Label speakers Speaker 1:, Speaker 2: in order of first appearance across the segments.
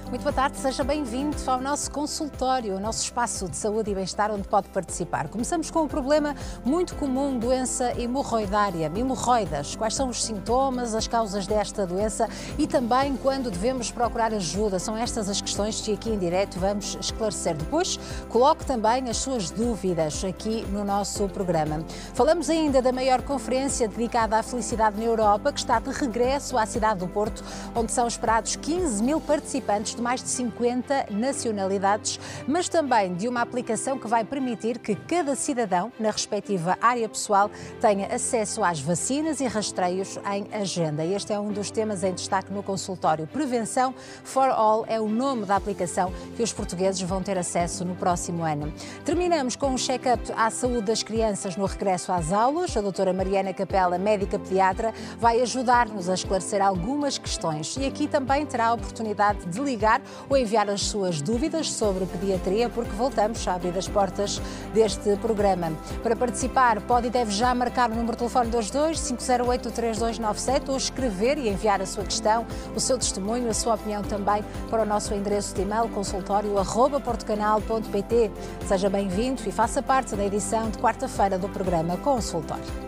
Speaker 1: Muito boa tarde, seja bem-vindo ao nosso consultório, o nosso espaço de saúde e bem-estar onde pode participar. Começamos com um problema muito comum, doença hemorroidária, hemorroidas. Quais são os sintomas, as causas desta doença e também quando devemos procurar ajuda? São estas as questões que aqui em direto vamos esclarecer. Depois, coloque também as suas dúvidas aqui no nosso programa. Falamos ainda da maior conferência dedicada à felicidade na Europa, que está de regresso à cidade do Porto, onde são esperados 15 mil participantes de mais de 50 nacionalidades, mas também de uma aplicação que vai permitir que cada cidadão, na respectiva área pessoal, tenha acesso às vacinas e rastreios em agenda. Este é um dos temas em destaque no consultório. Prevenção for All é o nome da aplicação que os portugueses vão ter acesso no próximo ano. Terminamos com um check-up à saúde das crianças no regresso às aulas. A doutora Mariana Capela, médica pediatra, vai ajudar-nos a esclarecer algumas questões e aqui também terá a oportunidade de ligar ou enviar as suas dúvidas sobre pediatria, porque voltamos a abrir as portas deste programa. Para participar, pode e deve já marcar o número de telefone 22-508-3297 ou escrever e enviar a sua questão, o seu testemunho, a sua opinião também para o nosso endereço de e-mail consultório@portocanal.pt. Seja bem-vindo e faça parte da edição de quarta-feira do programa Consultório.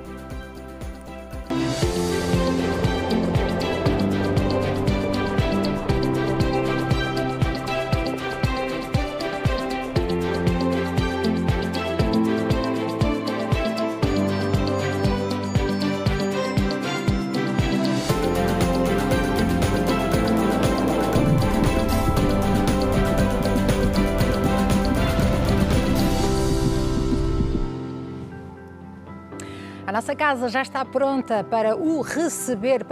Speaker 1: A nossa casa já está pronta para receber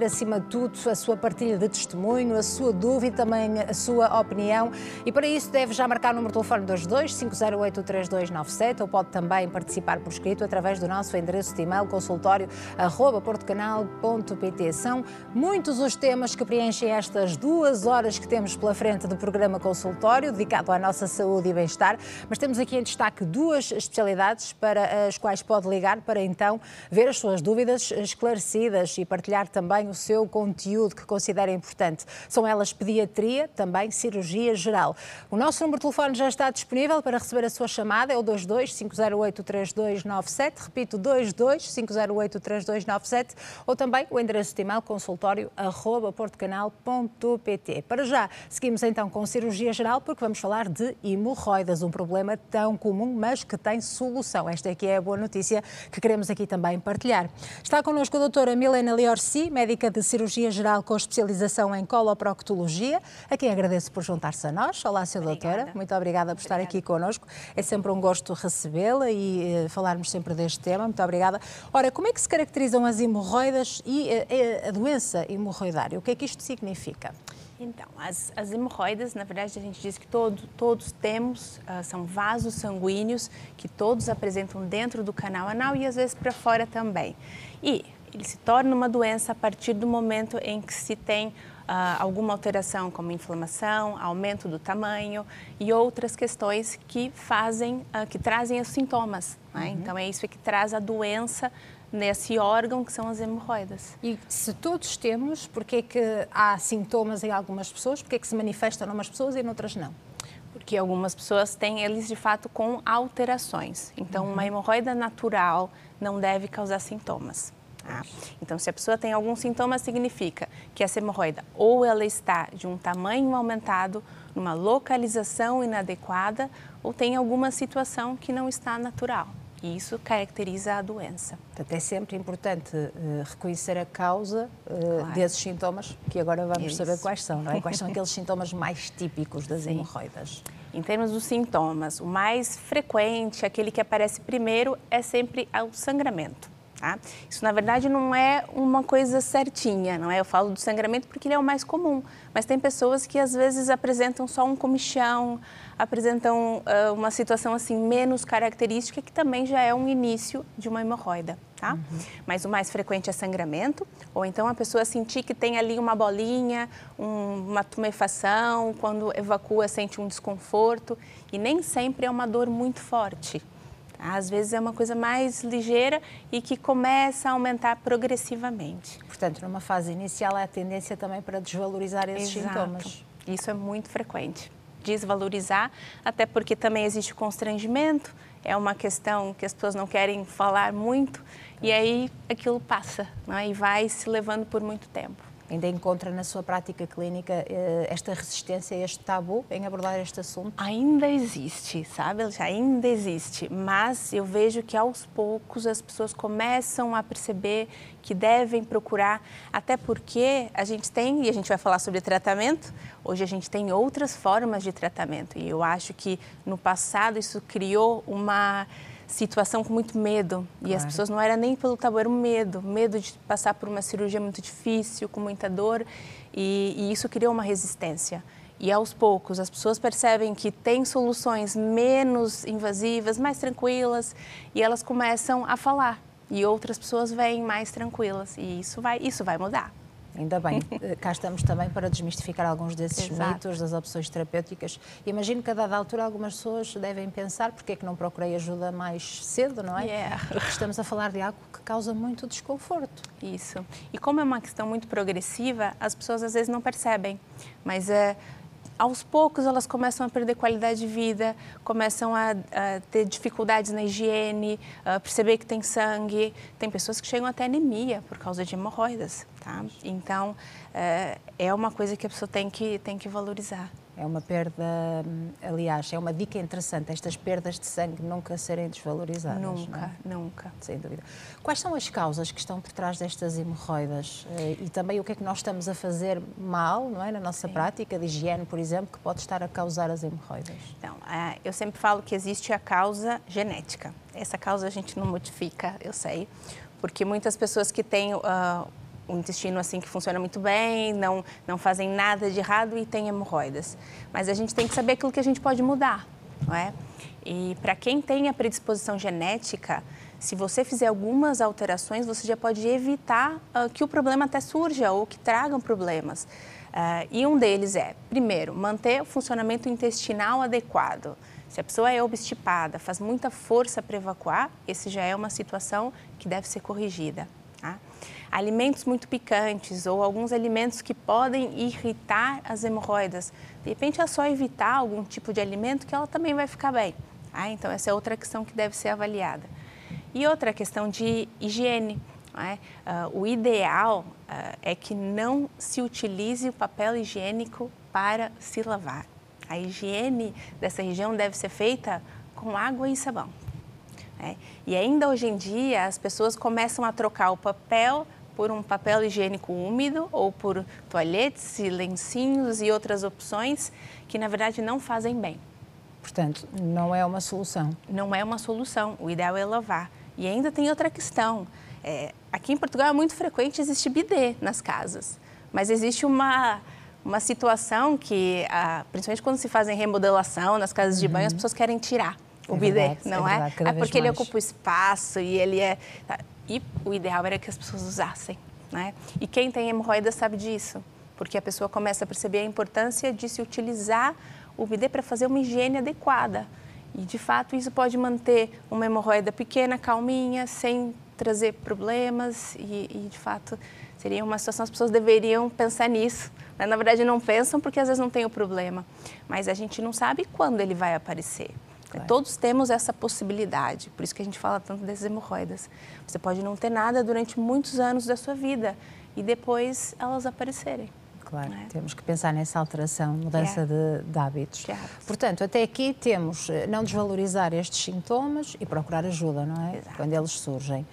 Speaker 1: acima de tudo a sua partilha de testemunho, a sua dúvida, também a sua opinião, e para isso deve já marcar o número de telefone 22-508-3297 ou pode também participar por escrito através do nosso endereço de e-mail consultório@portocanal.pt. São muitos os temas que preenchem estas 2 horas que temos pela frente do programa Consultório, dedicado à nossa saúde e bem-estar, mas temos aqui em destaque 2 especialidades para as quais pode ligar para então ver as suas dúvidas esclarecidas e partilhar também o seu conteúdo que considera importante. São elas pediatria, também cirurgia geral. O nosso número de telefone já está disponível para receber a sua chamada, é o 22-508-3297, repito, 22-508-3297, ou também o endereço de e-mail consultório@portocanal.pt. Para já, seguimos então com cirurgia geral, porque vamos falar de hemorroidas, um problema tão comum, mas que tem solução. Esta aqui é a boa notícia que queremos aqui também partilhar. Está connosco a doutora Milena Liorci, médica de cirurgia geral com especialização em coloproctologia, a quem agradeço por juntar-se a nós. Olá, Sra. Doutora. Muito obrigada por estar aqui connosco. É sempre um gosto recebê-la e falarmos sempre deste tema. Muito obrigada. Ora, como é que se caracterizam as hemorroidas e a doença hemorroidária? O que é que isto significa?
Speaker 2: Então, as hemorroidas, na verdade, a gente diz que todos temos, são vasos sanguíneos que todos apresentam dentro do canal anal e às vezes para fora também. E ele se torna uma doença a partir do momento em que se tem alguma alteração, como inflamação, aumento do tamanho e outras questões que trazem os sintomas. Né? Então, é isso que traz a doença nesse órgão que são as hemorroidas.
Speaker 1: E se todos temos, porque é que há sintomas em algumas pessoas, porque é que se manifestam em umas pessoas e em outras não?
Speaker 2: Porque algumas pessoas têm eles de fato com alterações. Então, uma hemorroida natural não deve causar sintomas. Tá? Então, se a pessoa tem algum sintoma, significa que essa hemorroida ou ela está de um tamanho aumentado, numa localização inadequada, ou tem alguma situação que não está natural. E isso caracteriza a doença.
Speaker 1: Portanto, é sempre importante reconhecer a causa desses sintomas, que agora vamos saber quais são, não é? Quais são aqueles sintomas mais típicos das hemorroidas?
Speaker 2: Em termos dos sintomas, o mais frequente, aquele que aparece primeiro, é sempre o sangramento. Tá? Isso, na verdade, não é uma coisa certinha, não é? Eu falo do sangramento porque ele é o mais comum, mas tem pessoas que às vezes apresentam só um comichão, apresentam uma situação assim menos característica, que também já é um início de uma hemorroida, tá? Mas o mais frequente é sangramento, ou então a pessoa sentir que tem ali uma bolinha, uma tumefação, quando evacua sente um desconforto, e nem sempre é uma dor muito forte. Às vezes é uma coisa mais ligeira e que começa a aumentar progressivamente.
Speaker 1: Portanto, numa fase inicial há a tendência também para desvalorizar esses sintomas.
Speaker 2: Isso é muito frequente. Desvalorizar, até porque também existe constrangimento, é uma questão que as pessoas não querem falar muito, e aí aquilo passa, né? E vai se levando por muito tempo.
Speaker 1: Ainda encontra na sua prática clínica esta resistência, este tabu em abordar este assunto?
Speaker 2: Ainda existe, sabe? Ainda existe, mas eu vejo que aos poucos as pessoas começam a perceber que devem procurar, até porque a gente tem, e a gente vai falar sobre tratamento, hoje a gente tem outras formas de tratamento, e eu acho que no passado isso criou uma situação com muito medo, e as pessoas não era nem pelo tabu, era o medo de passar por uma cirurgia muito difícil, com muita dor, e isso criou uma resistência. E aos poucos as pessoas percebem que tem soluções menos invasivas, mais tranquilas, e elas começam a falar, e outras pessoas vêm mais tranquilas, e isso vai mudar.
Speaker 1: Ainda bem, cá estamos também para desmistificar alguns desses
Speaker 2: Exato.
Speaker 1: mitos das opções terapêuticas. Imagino que a dada altura algumas pessoas devem pensar porque é que não procurei ajuda mais cedo, não é? Porque estamos a falar de algo que causa muito desconforto.
Speaker 2: Isso. E como é uma questão muito progressiva, as pessoas às vezes não percebem, mas aos poucos elas começam a perder qualidade de vida, começam a ter dificuldades na higiene, a perceber que tem sangue. Tem pessoas que chegam até anemia por causa de hemorroidas, tá? Então, é uma coisa que a pessoa tem que valorizar.
Speaker 1: É uma perda, aliás, é uma dica interessante, estas perdas de sangue nunca serem desvalorizadas.
Speaker 2: Nunca, nunca.
Speaker 1: Sem dúvida. Quais são as causas que estão por trás destas hemorroidas? E também o que é que nós estamos a fazer mal, não é, na nossa prática de higiene, por exemplo, que pode estar a causar as hemorroidas?
Speaker 2: Então, eu sempre falo que existe a causa genética. Essa causa a gente não modifica, eu sei, porque muitas pessoas que têm um intestino assim que funciona muito bem, não fazem nada de errado e têm hemorroidas. Mas a gente tem que saber aquilo que a gente pode mudar, não é? E para quem tem a predisposição genética, se você fizer algumas alterações, você já pode evitar que o problema até surja ou que tragam problemas. E um deles é, primeiro, manter o funcionamento intestinal adequado. Se a pessoa é obstipada, faz muita força para evacuar, esse já é uma situação que deve ser corrigida. Tá? Alimentos muito picantes ou alguns alimentos que podem irritar as hemorroidas. De repente é só evitar algum tipo de alimento que ela também vai ficar bem. Tá? Então essa é outra questão que deve ser avaliada. E outra questão de higiene. Não é? O ideal é que não se utilize o papel higiênico para se lavar. A higiene dessa região deve ser feita com água e sabão. E ainda hoje em dia as pessoas começam a trocar o papel por um papel higiênico úmido ou por toalhetes e lencinhos e outras opções que na verdade não fazem bem.
Speaker 1: Portanto, não é uma solução.
Speaker 2: Não é uma solução, o ideal é lavar. E ainda tem outra questão, aqui em Portugal é muito frequente existir bidê nas casas, mas existe uma situação que, principalmente quando se fazem remodelação nas casas de banho, as pessoas querem tirar o bidê, não é? Porque ele ocupa o espaço e ele é... E o ideal era que as pessoas usassem, né? E quem tem hemorroida sabe disso, porque a pessoa começa a perceber a importância de se utilizar o bidê para fazer uma higiene adequada. E, de fato, isso pode manter uma hemorroida pequena, calminha, sem trazer problemas e de fato, seria uma situação, as pessoas deveriam pensar nisso. Na verdade, não pensam porque às vezes não tem o problema, mas a gente não sabe quando ele vai aparecer. Claro. Todos temos essa possibilidade, por isso que a gente fala tanto das hemorroidas. Você pode não ter nada durante muitos anos da sua vida e depois elas aparecerem.
Speaker 1: Claro, temos que pensar nessa alteração, mudança de hábitos. Portanto, até aqui temos não desvalorizar estes sintomas e procurar ajuda, não é? Exato. Quando eles surgem.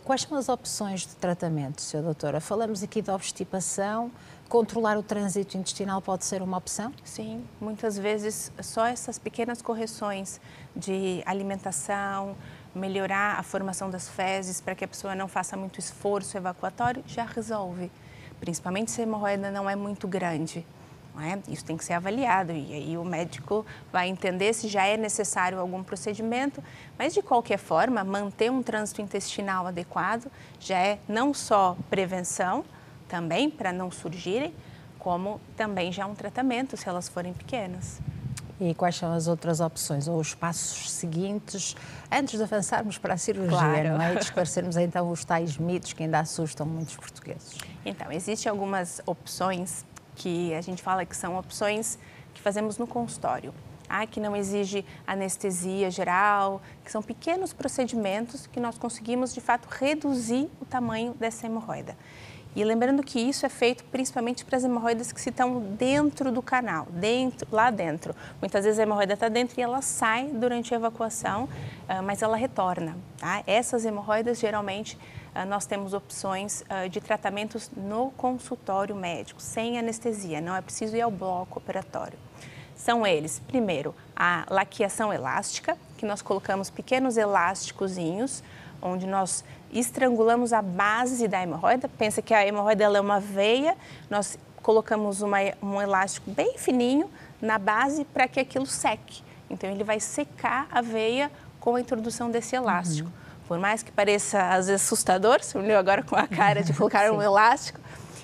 Speaker 1: Quais são as opções de tratamento, Sra. Doutora? Falamos aqui da obstipação. Controlar o trânsito intestinal pode ser uma opção?
Speaker 2: Sim, muitas vezes só essas pequenas correções de alimentação, melhorar a formação das fezes para que a pessoa não faça muito esforço evacuatório, já resolve. Principalmente se a hemorroida não é muito grande. Não é? Isso tem que ser avaliado e aí o médico vai entender se já é necessário algum procedimento, mas de qualquer forma, manter um trânsito intestinal adequado já é não só prevenção, também para não surgirem, como também já um tratamento se elas forem pequenas.
Speaker 1: E quais são as outras opções ou os passos seguintes antes de avançarmos para a cirurgia,
Speaker 2: claro.
Speaker 1: Não é? E de esclarecermos então os tais mitos que ainda assustam muitos portugueses?
Speaker 2: Então, existem algumas opções que a gente fala que são opções que fazemos no consultório, que não exige anestesia geral, que são pequenos procedimentos que nós conseguimos, de fato, reduzir o tamanho dessa hemorroida. E lembrando que isso é feito principalmente para as hemorroidas que estão dentro do canal, lá dentro. Muitas vezes a hemorroida está dentro e ela sai durante a evacuação, mas ela retorna. Tá? Essas hemorroidas, geralmente, nós temos opções de tratamentos no consultório médico, sem anestesia, não é preciso ir ao bloco operatório. São eles, primeiro, a laqueação elástica, que nós colocamos pequenos elásticozinhos, onde nós estrangulamos a base da hemorroida. Pensa que a hemorroida ela é uma veia, nós colocamos um elástico bem fininho na base para que aquilo seque. Então, ele vai secar a veia com a introdução desse elástico. Por mais que pareça, às vezes, assustador, você olhou agora com a cara de colocar um elástico,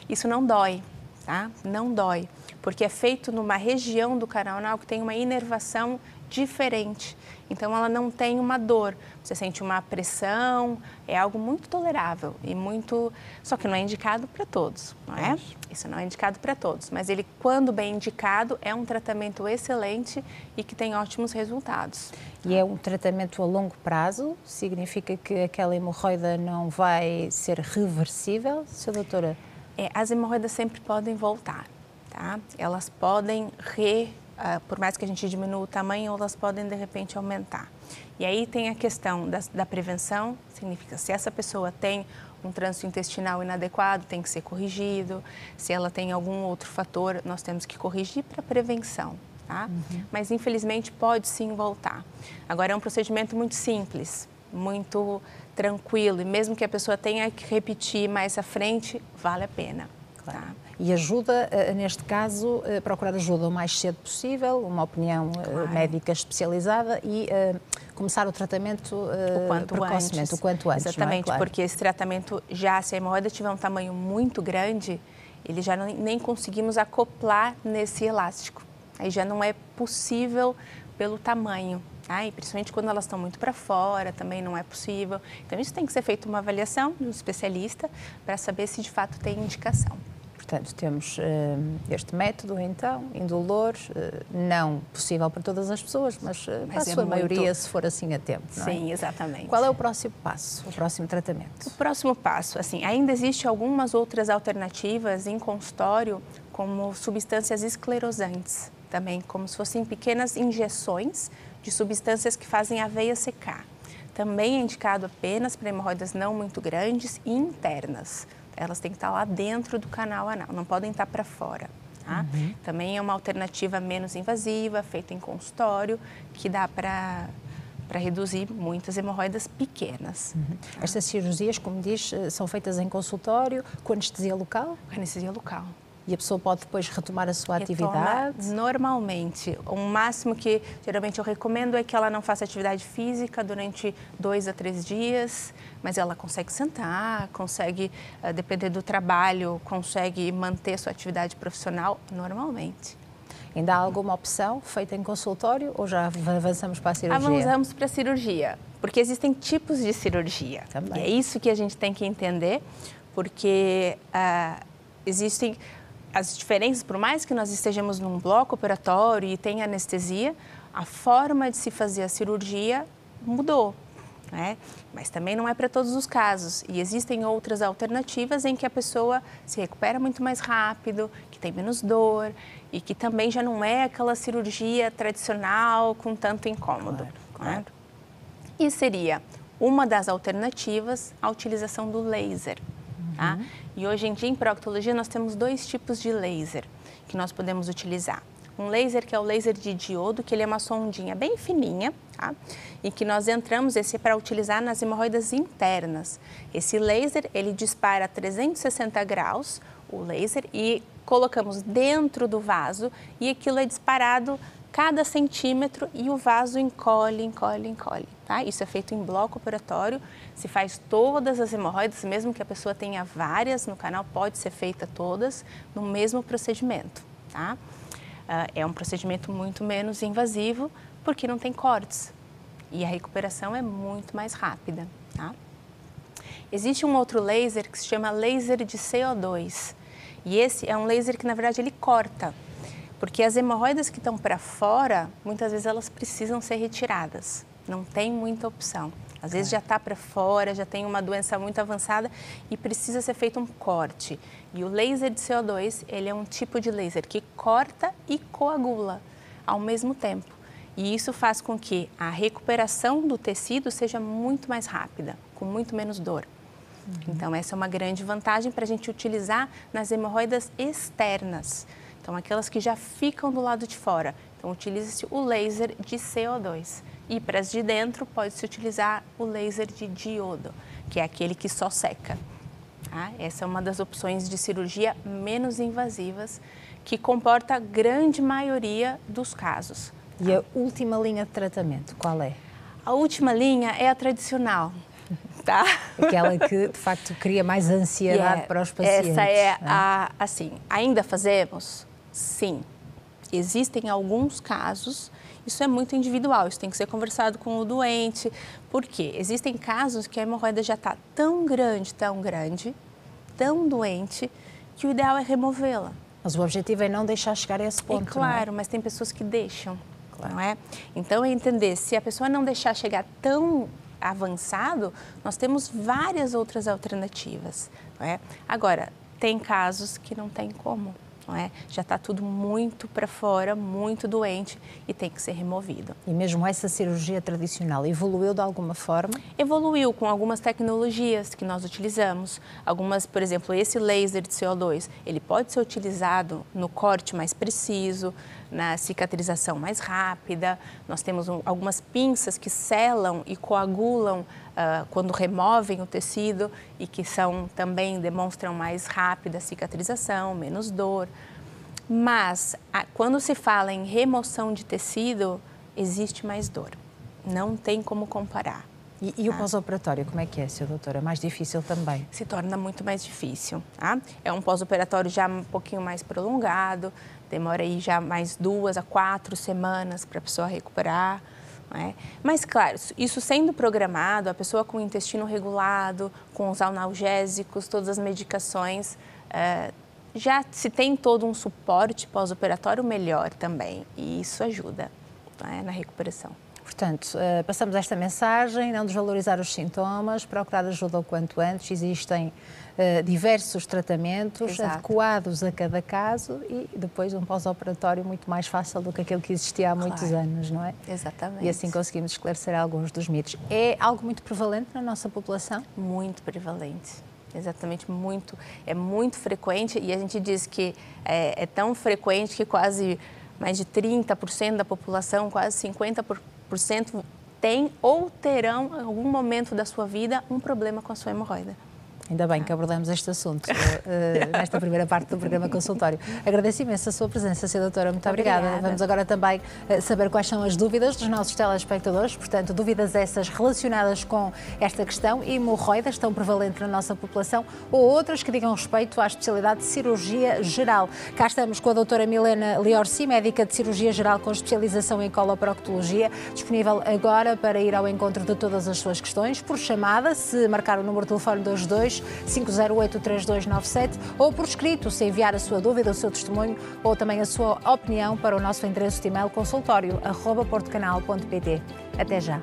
Speaker 2: isso não dói, tá? Não dói, porque é feito numa região do canal anal que tem uma inervação diferente. Então, ela não tem uma dor. Você sente uma pressão, é algo muito tolerável e muito... Só que não é indicado para todos, não é? Isso não é indicado para todos, mas ele, quando bem indicado, é um tratamento excelente e que tem ótimos resultados.
Speaker 1: E é um tratamento a longo prazo? Significa que aquela hemorroida não vai ser reversível, Sra. Doutora?
Speaker 2: As hemorroidas sempre podem voltar, tá? Elas podem por mais que a gente diminua o tamanho, elas podem, de repente, aumentar. E aí tem a questão da prevenção, significa se essa pessoa tem um trânsito intestinal inadequado, tem que ser corrigido. Se ela tem algum outro fator, nós temos que corrigir para prevenção, tá? Mas, infelizmente, pode sim voltar. Agora, é um procedimento muito simples, muito tranquilo, e mesmo que a pessoa tenha que repetir mais à frente, vale a pena.
Speaker 1: Claro. Tá? E ajuda, neste caso, procurar ajuda o mais cedo possível, uma opinião médica especializada e começar o tratamento precocemente, o quanto antes.
Speaker 2: Exatamente,
Speaker 1: não é? Claro.
Speaker 2: Porque esse tratamento, já se a hemorroida tiver um tamanho muito grande, ele já nem conseguimos acoplar nesse elástico. Aí já não é possível pelo tamanho. E principalmente quando elas estão muito para fora, também não é possível. Então, isso tem que ser feito uma avaliação de um especialista para saber se de fato tem indicação.
Speaker 1: Portanto, temos este método, então, indolor, não possível para todas as pessoas, mas para a sua maioria, se for assim a tempo, não é?
Speaker 2: Sim, exatamente.
Speaker 1: Qual é o próximo passo, o próximo tratamento?
Speaker 2: O próximo passo, assim, ainda existe algumas outras alternativas em consultório, como substâncias esclerosantes, também, como se fossem pequenas injeções de substâncias que fazem a veia secar. Também é indicado apenas para hemorroidas não muito grandes e internas. Elas têm que estar lá dentro do canal anal, não podem estar para fora. Tá? Também é uma alternativa menos invasiva, feita em consultório, que dá para reduzir muitas hemorroidas pequenas.
Speaker 1: Estas cirurgias, como diz, são feitas em consultório, com anestesia local?
Speaker 2: Com anestesia local.
Speaker 1: E a pessoa pode depois retomar a sua atividade?
Speaker 2: Normalmente. O máximo que geralmente eu recomendo é que ela não faça atividade física durante 2 a 3 dias, mas ela consegue sentar, consegue, depender do trabalho, consegue manter sua atividade profissional normalmente.
Speaker 1: Ainda há alguma opção feita em consultório ou já avançamos para a cirurgia?
Speaker 2: Avançamos para a cirurgia, porque existem tipos de cirurgia.
Speaker 1: Também.
Speaker 2: E é isso que a gente tem que entender, porque existem as diferenças, por mais que nós estejamos num bloco operatório e tenha anestesia, a forma de se fazer a cirurgia mudou, né? Mas também não é para todos os casos. E existem outras alternativas em que a pessoa se recupera muito mais rápido, que tem menos dor e que também já não é aquela cirurgia tradicional com tanto incômodo.
Speaker 1: Claro.
Speaker 2: Né? E seria uma das alternativas a utilização do laser. Tá? E hoje em dia, em proctologia, nós temos 2 tipos de laser que nós podemos utilizar. Um laser que é o laser de diodo, que ele é uma sondinha bem fininha, tá? E que nós entramos, esse é para utilizar nas hemorroidas internas. Esse laser, ele dispara a 360 graus, o laser, e colocamos dentro do vaso e aquilo é disparado cada centímetro e o vaso encolhe, encolhe, encolhe. Tá? Isso é feito em bloco operatório, se faz todas as hemorroidas, mesmo que a pessoa tenha várias no canal, pode ser feita todas no mesmo procedimento. Tá? É um procedimento muito menos invasivo, porque não tem cortes e a recuperação é muito mais rápida. Tá? Existe um outro laser que se chama laser de CO2. E esse é um laser que, na verdade, ele corta. Porque as hemorroidas que estão para fora, muitas vezes elas precisam ser retiradas. Não tem muita opção. Às vezes já está para fora, já tem uma doença muito avançada e precisa ser feito um corte. E o laser de CO2, ele é um tipo de laser que corta e coagula ao mesmo tempo. E isso faz com que a recuperação do tecido seja muito mais rápida, com muito menos dor. Então, essa é uma grande vantagem para a gente utilizar nas hemorroidas externas. Então, aquelas que já ficam do lado de fora. Então, utiliza-se o laser de CO2. E para as de dentro, pode-se utilizar o laser de diodo, que é aquele que só seca. Tá? Essa é uma das opções de cirurgia menos invasivas, que comporta a grande maioria dos casos.
Speaker 1: E a última linha de tratamento, qual é?
Speaker 2: A última linha é a tradicional. Tá?
Speaker 1: Aquela que, de facto, cria mais ansiedade para os pacientes.
Speaker 2: Essa é assim, ainda fazemos? Sim. Existem alguns casos, isso é muito individual, isso tem que ser conversado com o doente. Por quê? Existem casos que a hemorroida já está tão grande, tão doente, que o ideal é removê-la.
Speaker 1: Mas o objetivo é não deixar chegar a esse ponto,
Speaker 2: claro,
Speaker 1: não é?
Speaker 2: Mas tem pessoas que deixam, não é? Então, é entender, se a pessoa não deixar chegar tão avançado, nós temos várias outras alternativas, não é? Agora, tem casos que não tem como, não é? Já está tudo muito para fora, muito doente e tem que ser removido.
Speaker 1: E mesmo essa cirurgia tradicional evoluiu de alguma forma?
Speaker 2: Evoluiu com algumas tecnologias que nós utilizamos. Algumas, por exemplo, esse laser de CO2, ele pode ser utilizado no corte mais preciso, na cicatrização mais rápida. Nós temos algumas pinças que selam e coagulam quando removem o tecido e que também demonstram mais rápida cicatrização, menos dor. Mas quando se fala em remoção de tecido, existe mais dor. Não tem como comparar.
Speaker 1: E o pós-operatório, como é que é, Sra. Doutora? É mais difícil também?
Speaker 2: Se torna muito mais difícil. Tá? É um pós-operatório já um pouquinho mais prolongado, demora aí já mais 2 a 4 semanas para a pessoa recuperar. Não é? Mas, claro, isso sendo programado, a pessoa com o intestino regulado, com os analgésicos, todas as medicações, já se tem todo um suporte pós-operatório melhor também. E isso ajuda, não é? Na recuperação.
Speaker 1: Portanto, passamos esta mensagem, não desvalorizar os sintomas, procurar ajuda o quanto antes. Existem diversos tratamentos adequados a cada caso e depois um pós-operatório muito mais fácil do que aquele que existia há muitos anos, não é?
Speaker 2: Exatamente.
Speaker 1: E assim conseguimos esclarecer alguns dos mitos. É algo muito prevalente na nossa população?
Speaker 2: Muito prevalente. Exatamente, é muito frequente e a gente diz que é tão frequente que quase mais de 30% da população, quase 50% tem ou terão, em algum momento da sua vida, um problema com a sua hemorroida.
Speaker 1: Ainda bem que abordamos este assunto nesta primeira parte do programa consultório. Agradeço imenso a sua presença, Sra. Doutora. Muito obrigada. Vamos agora também saber quais são as dúvidas dos nossos telespectadores. Portanto, dúvidas essas relacionadas com esta questão, hemorroidas, tão prevalente na nossa população, ou outras que digam respeito à especialidade de cirurgia geral. Cá estamos com a doutora Milena Liorci, médica de cirurgia geral com especialização em coloproctologia, disponível agora para ir ao encontro de todas as suas questões, por chamada, se marcar o número de telefone 22 508 3297 ou por escrito, se enviar a sua dúvida, o seu testemunho ou também a sua opinião para o nosso endereço de e-mail consultório@portocanal.pt. Até já.